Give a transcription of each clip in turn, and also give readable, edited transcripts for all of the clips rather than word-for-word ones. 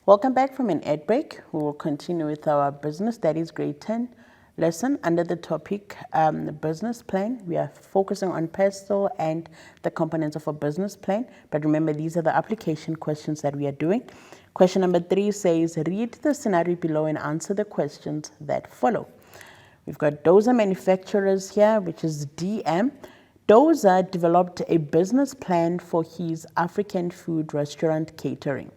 Welcome back from an ad break. We will continue with our business studies grade 10 lesson under the topic business plan. We are focusing on PESTEL and the components of a business plan. But remember, these are the application questions that we are doing. Question number 3 says, read the scenario below and answer the questions that follow. We've got Dozer Manufacturers here, which is DM. Dozer developed a business plan for his African food restaurant catering.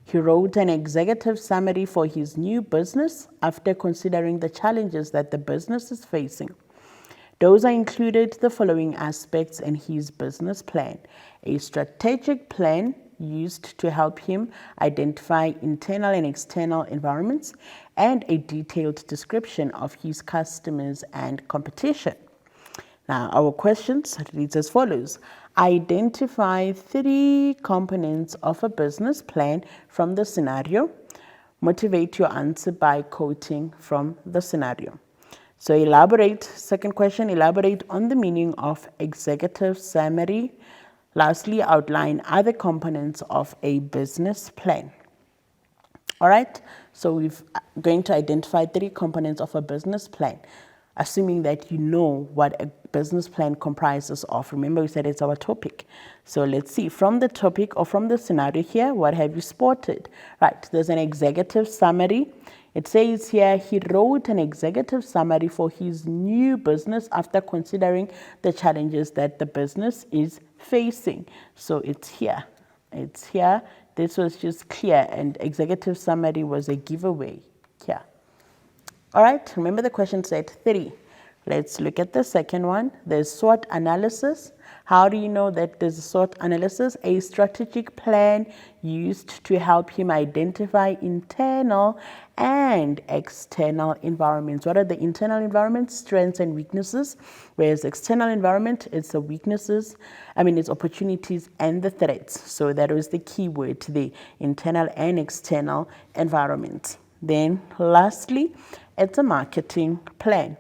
He wrote an executive summary for his new business after considering the challenges that the business is facing. Dozer included the following aspects in his business plan: a strategic plan used to help him identify internal and external environments, and a detailed description of his customers and competition. Now, our questions reads as follows. Identify 3 components of a business plan from the scenario. Motivate your answer by quoting from the scenario. So second question, elaborate on the meaning of executive summary. Lastly, outline other components of a business plan. All right, so we're going to identify 3 components of a business plan, assuming that you know what a business plan comprises of. Remember, we said it's our topic. So let's see, from the topic or from the scenario here, what have you spotted? Right, there's an executive summary. It says here, he wrote an executive summary for his new business after considering the challenges that the business is facing. So it's here. It's here. This was just clear, and executive summary was a giveaway here. All right, remember the question said 3. Let's look at the second one. There's SWOT analysis. How do you know that there's a SWOT analysis? A strategic plan used to help him identify internal and external environments. What are the internal environments? Strengths and weaknesses. Whereas external environment, it's the weaknesses, it's opportunities and the threats. So that was the key word, the internal and external environment. Then lastly, it's a marketing plan.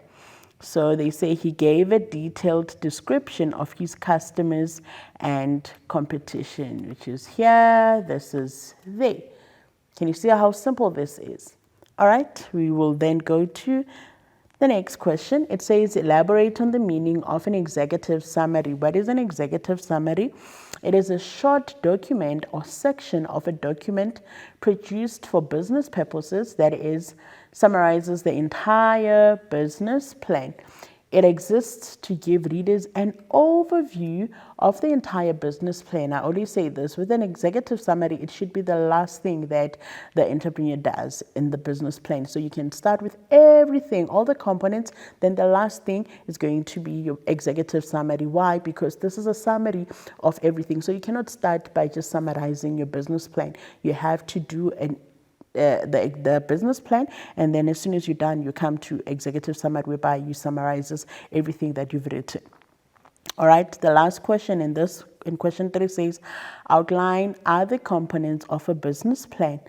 So they say he gave a detailed description of his customers and competition, which is here, this is there. Can you see how simple this is? All right, we will then go to the next question. It says, elaborate on the meaning of an executive summary. What is an executive summary? It is a short document or section of a document produced for business purposes that summarizes the entire business plan. It exists to give readers an overview of the entire business plan. I always say this, with an executive summary, it should be the last thing that the entrepreneur does in the business plan. So you can start with everything, all the components, then the last thing is going to be your executive summary. Why? Because this is a summary of everything. So you cannot start by just summarizing your business plan. You have to do the business plan, and then as soon as you're done, you come to executive summary, whereby you summarizes everything that you've written. All right, the last question in question 3 says, outline other components of a business plan.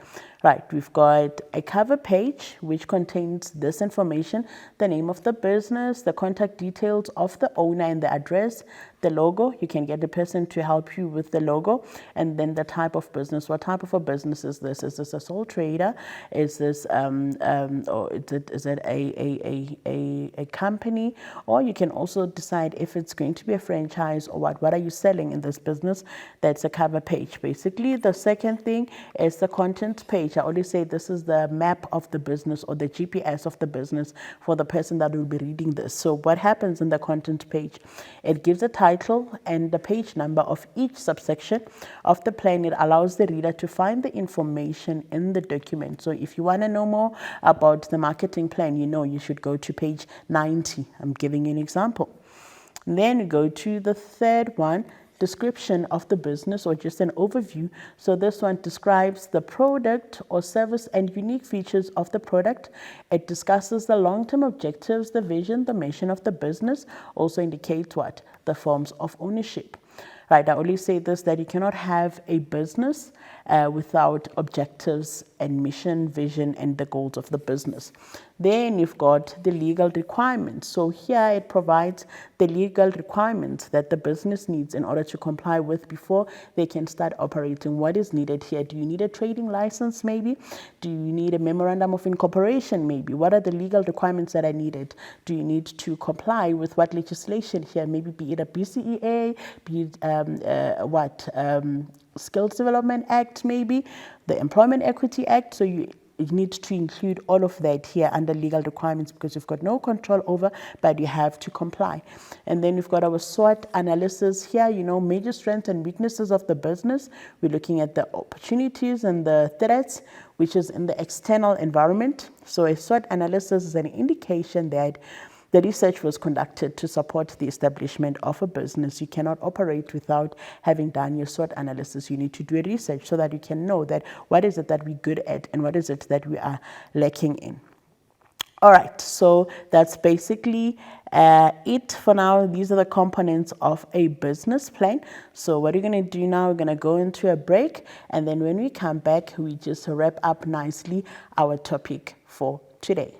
Right, we've got a cover page which contains this information: the name of the business, the contact details of the owner and the address, the logo. You can get the person to help you with the logo, and then the type of business. What type of a business is this? Is this a sole trader? Is this or is it a company? Or you can also decide if it's going to be a franchise or what. What are you selling in this business? That's a cover page. Basically, the second thing is the content page. I always say this is the map of the business, or the GPS of the business, for the person that will be reading this. So what happens in the content page? It gives a title and the page number of each subsection of the plan. It allows the reader to find the information in the document. So if you want to know more about the marketing plan, you should go to page 90. I'm giving you an example. And then we go to the third one, description of the business, or just an overview. So this one describes the product or service and unique features of the product. It discusses the long-term objectives, the vision, the mission of the business. Also indicates what? The forms of ownership. Right, I always say this, that you cannot have a business without objectives and mission, vision, and the goals of the business. Then you've got the legal requirements. So here it provides the legal requirements that the business needs in order to comply with before they can start operating. What is needed here? Do you need a trading license maybe? Do you need a memorandum of incorporation maybe? What are the legal requirements that are needed? Do you need to comply with what legislation here? Maybe be it a BCEA, be it Skills Development Act maybe, the Employment Equity Act. So you need to include all of that here under legal requirements because you've got no control over, but you have to comply. And then we've got our SWOT analysis here, major strengths and weaknesses of the business. We're looking at the opportunities and the threats, which is in the external environment. So a SWOT analysis is an indication that the research was conducted to support the establishment of a business. You cannot operate without having done your SWOT analysis. You need to do a research so that you can know that what is it that we're good at and what is it that we are lacking in. All right, so that's basically it for now. These are the components of a business plan. So what we're going to do now, we're going to go into a break, and then when we come back, we just wrap up nicely our topic for today.